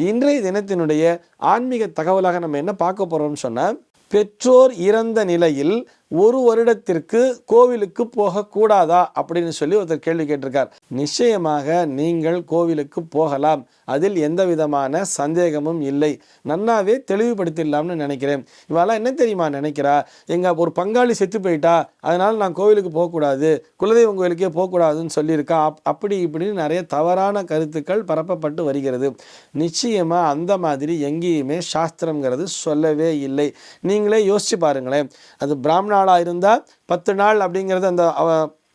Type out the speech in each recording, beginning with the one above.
இன்றைய தினத்தினுடைய ஆன்மீக தகவலாக நம்ம என்ன பார்க்க போறோம்னு சொன்னா, பெற்றோர் இறந்த நிலையில் ஒரு வருடத்திற்கு கோவிலுக்கு போகக்கூடாதா அப்படின்னு சொல்லி ஒருத்தர் கேள்வி கேட்டிருக்கார். நிச்சயமாக நீங்கள் கோவிலுக்கு போகலாம், அதில் எந்த விதமான சந்தேகமும் இல்லை. நன்னாவே தெளிவுபடுத்திடலாம்னு நினைக்கிறேன். இவெல்லாம் என்ன தெரியுமா நினைக்கிறா, எங்க ஒரு பங்காளி செத்து போயிட்டா அதனால நான் கோவிலுக்கு போகக்கூடாது, குலதெய்வம் கோவிலுக்கே போகக்கூடாதுன்னு சொல்லியிருக்கா, அப்படி இப்படின்னு நிறைய தவறான கருத்துக்கள் பரப்பப்பட்டு வருகிறது. நிச்சயமா அந்த மாதிரி எங்கேயுமே சாஸ்திரம்ங்கிறது சொல்லவே இல்லை. நீங்களே யோசிச்சு பாருங்களேன். அது பிராமணாளாக இருந்தால் 10 நாள் அப்படிங்கிறது அந்த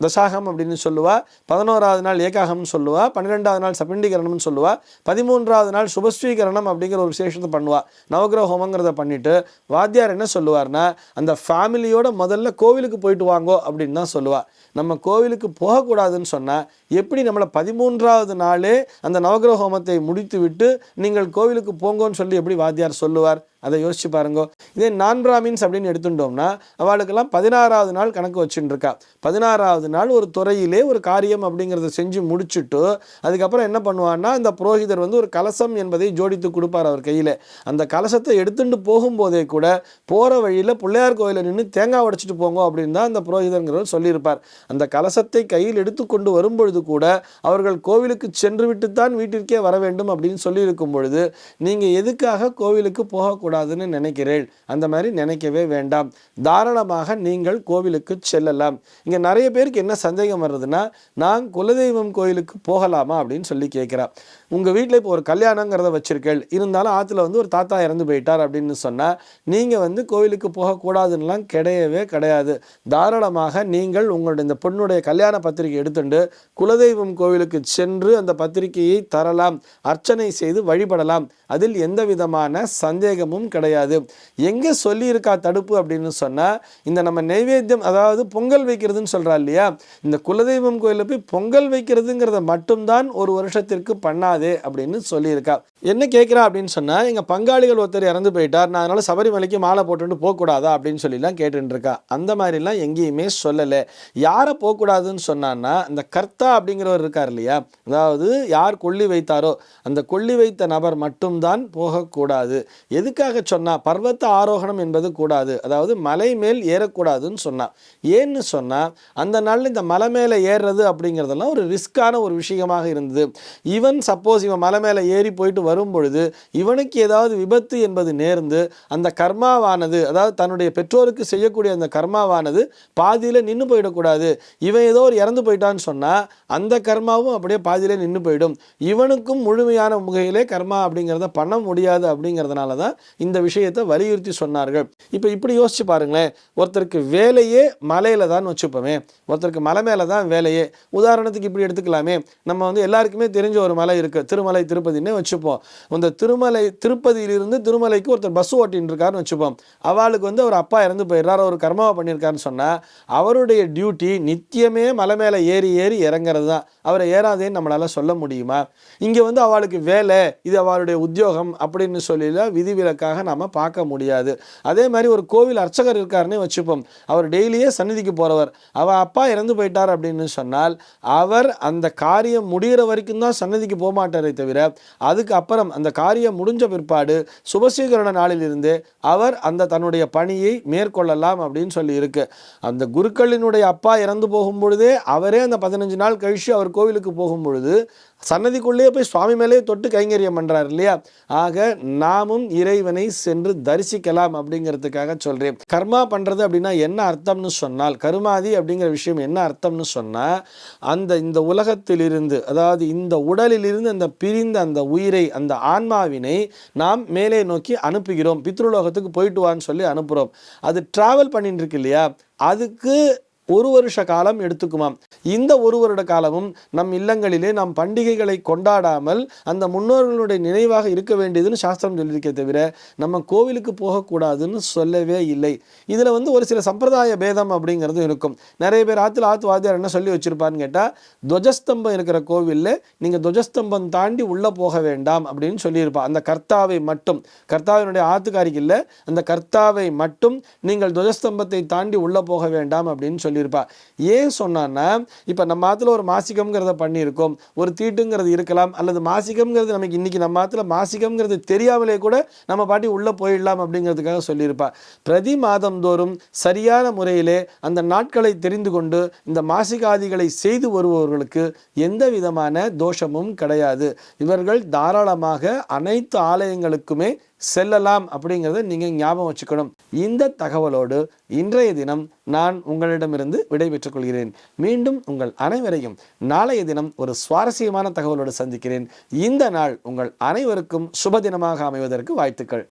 தசாகம் அப்படின்னு சொல்லுவா, 11ஆவது நாள் ஏகாகம்னு சொல்லுவா, 12ஆவது நாள் சபிண்டீகரணம்னு சொல்லுவா, 13ஆவது நாள் சுபஸ்வீகரணம் அப்படிங்கிற ஒரு விசேஷத்தை பண்ணுவா. நவகிரக ஹோமங்கிறத பண்ணிட்டு வாத்தியார் என்ன சொல்லுவார்னா, அந்த ஃபேமிலியோட முதல்ல கோவிலுக்கு போயிட்டு வாங்கோ அப்படின்னு தான் சொல்லுவா. நம்ம கோவிலுக்கு போகக்கூடாதுன்னு சொன்னால் எப்படி நம்மளை 13ஆவது நாளே அந்த நவகிரக ஹோமத்தை முடித்து விட்டு நீங்கள் கோவிலுக்கு போங்கன்னு சொல்லி எப்படி வாத்தியார் சொல்லுவார்? அதை யோசிச்சு பாருங்க. இதே நான் பிராமின்ஸ் அப்படின்னு எடுத்துட்டோம்னா அவளுக்கெல்லாம் 16ஆவது நாள் கணக்கு வச்சுட்டு இருக்கா. 16ஆவது நாள் ஒரு துறையிலே ஒரு காரியம் அப்படிங்கிறத செஞ்சு முடிச்சுட்டு அதுக்கப்புறம் என்ன பண்ணுவான்னா, அந்த புரோகிதர் ஒரு கலசம் என்பதை ஜோடித்து கொடுப்பார் அவர் கையில். அந்த கலசத்தை எடுத்துட்டு போகும்போதே கூட போகிற வழியில் பிள்ளையார் கோயிலில் நின்று தேங்காய் உடைச்சிட்டு போங்க அப்படின்னு தான் அந்த புரோகிதர்ங்கிறவர் சொல்லியிருப்பார். அந்த கலசத்தை கையில் எடுத்துக்கொண்டு வரும்பொழுது கூட அவர்கள் கோவிலுக்கு சென்று விட்டுத்தான் வீட்டிற்கே வர வேண்டும் அப்படின்னு சொல்லியிருக்கும் பொழுது நீங்கள் எதுக்காக கோவிலுக்கு போகக்கூடாதுன்னு நினைக்கிறேன்? அந்த மாதிரி நினைக்கவே வேண்டாம். தாராளமாக நீங்கள் கோவிலுக்கு செல்லலாம். இங்கே நிறைய பேருக்கு என்ன சந்தேகம் வருதுன்னா, நான் குலதெய்வம் கோயிலுக்கு போகலாமா அப்படின்னு சொல்லி கேட்குறா. உங்கள் வீட்டில் இப்போ ஒரு கல்யாணங்கிறத வச்சிருக்கேள், இருந்தாலும் ஆற்றுல ஒரு தாத்தா இறந்து போயிட்டார் அப்படின்னு சொன்னால் நீங்கள் கோவிலுக்கு போகக்கூடாதுன்னெலாம் கிடையவே கிடையாது. தாராளமாக நீங்கள் உங்களுடைய இந்த பொண்ணுடைய கல்யாண பத்திரிகை எடுத்துட்டு குலதெய்வம் கோவிலுக்கு சென்று அந்த பத்திரிகையை தரலாம், அர்ச்சனை செய்து வழிபடலாம். அதில் எந்த விதமான சந்தேகமும் கிடையாது. எங்கே சொல்லியிருக்கா தடுப்பு அப்படின்னு சொன்னால், இந்த நம்ம நைவேத்தியம் அதாவது பொங்கல் வைக்கிறதுன்னு சொல்கிறா இல்லையா, இந்த குலதெய்வம் கோயிலில் போய் பொங்கல் வைக்கிறதுங்கிறத மட்டும்தான் ஒரு வருஷத்திற்கு பண்ணாதே அப்படின்னு சொல்லியிருக்கா. என்ன கேட்குறா அப்படின்னு சொன்னால், எங்கள் பங்காளிகள் ஒருத்தர் இறந்து போயிட்டார், நான் அதனால் சபரிமலைக்கு மாலை போட்டுட்டு போகக்கூடாதா அப்படின்னு சொல்லிலாம் கேட்டுருக்கா. அந்த மாதிரிலாம் எங்கேயுமே சொல்லலை. யாரை போகக்கூடாதுன்னு சொன்னான்னா, அந்த கர்த்தா அப்படிங்கிறவர் இருக்கார் இல்லையா, அதாவது யார் கொள்ளி வைத்தாரோ அந்த கொள்ளி வைத்த நபர் மட்டும்தான் போகக்கூடாது. எதுக்காக சொன்னால், பர்வத்த ஆரோகணம் என்பது கூடாது, அதாவது மலை மேல் ஏறக்கூடாதுன்னு சொன்னா. ஏன்னு சொன்னால், அந்த நாளில் இந்த மலை மேலே ஏறுறது அப்படிங்கிறதெல்லாம் ஒரு ரிஸ்கான ஒரு விஷயமாக இருந்தது. ஈவன் சப்போஸ் இவன் மலை மேலே ஏறி போயிட்டு வரும் பொழுது இவனுக்கு ஏதாவது விபத்து என்பது நேர்ந்து அந்த கர்மாவானது, அதாவது தன்னுடைய பெற்றோருக்கு செய்யக்கூடிய அந்த கர்மாவானது பாதியில் நின்று போயிடக்கூடாது. இவன் ஏதோ ஒரு இறந்து போயிட்டான்னு சொன்னால் அந்த கர்மாவும் அப்படியே பாதியிலே நின்று போயிடும். இவனுக்கும் முழுமையான முகையிலே கர்மா அப்படிங்கிறத பண்ண முடியாது. அப்படிங்கிறதுனால தான் இந்த விஷயத்தை வலியுறுத்தி சொன்னார்கள். இப்போ இப்படி யோசிச்சு பாருங்களேன், ஒருத்தருக்கு வேலையே மலையில தான் வச்சுப்போமே, ஒருத்தருக்கு மலை மேலே தான் வேலையே. உதாரணத்துக்கு இப்படி எடுத்துக்கலாமே, நம்ம எல்லாருக்குமே தெரிஞ்ச ஒரு மலை இருக்கு, திருமலை திருப்பதினே வச்சுப்போம். இந்த திருப்பதியிலிருந்து திருமலைக்கு ஒருத்தர் பஸ் ஓட்டின்னு இருக்காருன்னு வச்சுப்போம். அவளுக்கு அவர் அப்பா இறந்து போயிடுறாரு, ஒரு கர்மாவை பண்ணியிருக்காருன்னு சொன்னால் அவருடைய டியூட்டி நித்தியமே மலை மேலே ஏறி ஏறி இறங்கிறது தான். அவரை ஏறாதேன்னு நம்மளால சொல்ல முடியுமா? இங்கே அவளுக்கு வேலை, இது அவளுடைய உத்தியோகம் அப்படின்னு சொல்லல விதிவிலக்காக நாம் பார்க்க முடியாது. அதே மாதிரி ஒரு கோவில் அர்ச்சகர் இருக்காருன்னே வச்சுப்போம். அவர் டெய்லியே சந்நிதிக்கு போகிறவர், அவள் அப்பா இறந்து போயிட்டார் அப்படின்னு சொன்னால் அவர் அந்த காரியம் முடிகிற வரைக்கும் தான் சந்நிதிக்கு போக மாட்டாரே தவிர, அதுக்கு அப்புறம் அந்த காரியம் முடிஞ்ச பிற்பாடு சுபசீகரண நாளிலிருந்து அவர் அந்த தன்னுடைய பணியை மேற்கொள்ளலாம் அப்படின்னு சொல்லி இருக்கு. அந்த குருக்களினுடைய அப்பா இறந்து போகும் பொழுதே அவரே அந்த 15 நாள் கழிச்சு அவர் கோவிலுக்கு போகும் பொழுது சன்னதிக்குள்ளேயே போய் சுவாமி மேலே தொட்டு கைங்கரியம் பண்றாரு இல்லையா. ஆக நாமும் இறைவனை சென்று தரிசிக்கலாம் அப்படிங்கிறதுக்காக சொல்றேன். கர்மா பண்றது அப்படின்னா என்ன அர்த்தம்னு சொன்னால், கருமாதி அப்படிங்கிற விஷயம் என்ன அர்த்தம்னு சொன்னா, இந்த உலகத்திலிருந்து, அதாவது இந்த உடலிலிருந்து அந்த பிரிந்த அந்த உயிரை, அந்த ஆன்மாவினை நாம் மேலே நோக்கி அனுப்புகிறோம். பித்ருலோகத்துக்கு போயிட்டு வான்னு சொல்லி அனுப்புகிறோம். அது டிராவல் பண்ணிட்டு இருக்கு இல்லையா, அதுக்கு 1 வருஷ காலம் எடுத்துக்குமாம். இந்த 1 வருட காலமும் நம் இல்லங்களிலே நாம் பண்டிகைகளை கொண்டாடாமல் அந்த முன்னோர்களுடைய நினைவாக இருக்க வேண்டியதுன்னு சாஸ்திரம் சொல்லியிருக்கே தவிர நம்ம கோவிலுக்கு போகக்கூடாதுன்னு சொல்லவே இல்லை. இதில் ஒரு சில சம்பிரதாய பேதம் அப்படிங்கிறது இருக்கும். நிறைய பேர் ஆற்று வாத்தியார் என்ன சொல்லி வச்சுருப்பான்னு கேட்டால், துவஜஸ்தம்பம் இருக்கிற கோவிலில் நீங்கள் துவஜஸ்தம்பம் தாண்டி உள்ளே போக வேண்டாம் அப்படின்னு சொல்லியிருப்பான். அந்த கர்த்தாவை மட்டும், கர்த்தாவினுடைய ஆத்துக்காரிக்கு இல்லை, அந்த கர்த்தாவை மட்டும் நீங்கள் துவஜஸ்தம்பத்தை தாண்டி உள்ளே போக வேண்டாம் அப்படின்னு சொல்லி சொல்லியிருப்பா. ஏன் சொன்னான்னா, இப்போ நம்ம ஆற்றுல ஒரு மாசிகம்ங்கிறத பண்ணியிருக்கோம், ஒரு தீட்டுங்கிறது இருக்கலாம், அல்லது மாசிகம்ங்கிறது நமக்கு இன்றைக்கி நம்ம ஆற்றுல மாசிகம்ங்கிறது தெரியாமலே கூட நம்ம பாட்டி உள்ளே போயிடலாம் அப்படிங்கிறதுக்காக சொல்லியிருப்பா. பிரதி மாதந்தோறும் சரியான முறையிலே அந்த நாட்களை தெரிந்து கொண்டு இந்த மாசிகாதிகளை செய்து வருபவர்களுக்கு எந்த விதமான தோஷமும் கிடையாது. இவர்கள் தாராளமாக அனைத்து ஆலயங்களுக்குமே செல்லலாம் அப்படிங்கிறத நீங்கள் ஞாபகம் வச்சுக்கணும். இந்த தகவலோடு இன்றைய தினம் நான் உங்களிடமிருந்து விடைபெற்றுக் கொள்கிறேன். மீண்டும் உங்கள் அனைவரையும் நாளைய தினம் ஒரு சுவாரஸ்யமான தகவலோடு சந்திக்கிறேன். இந்த நாள் உங்கள் அனைவருக்கும் சுப தினமாக அமைவதற்கு வாழ்த்துக்கள்.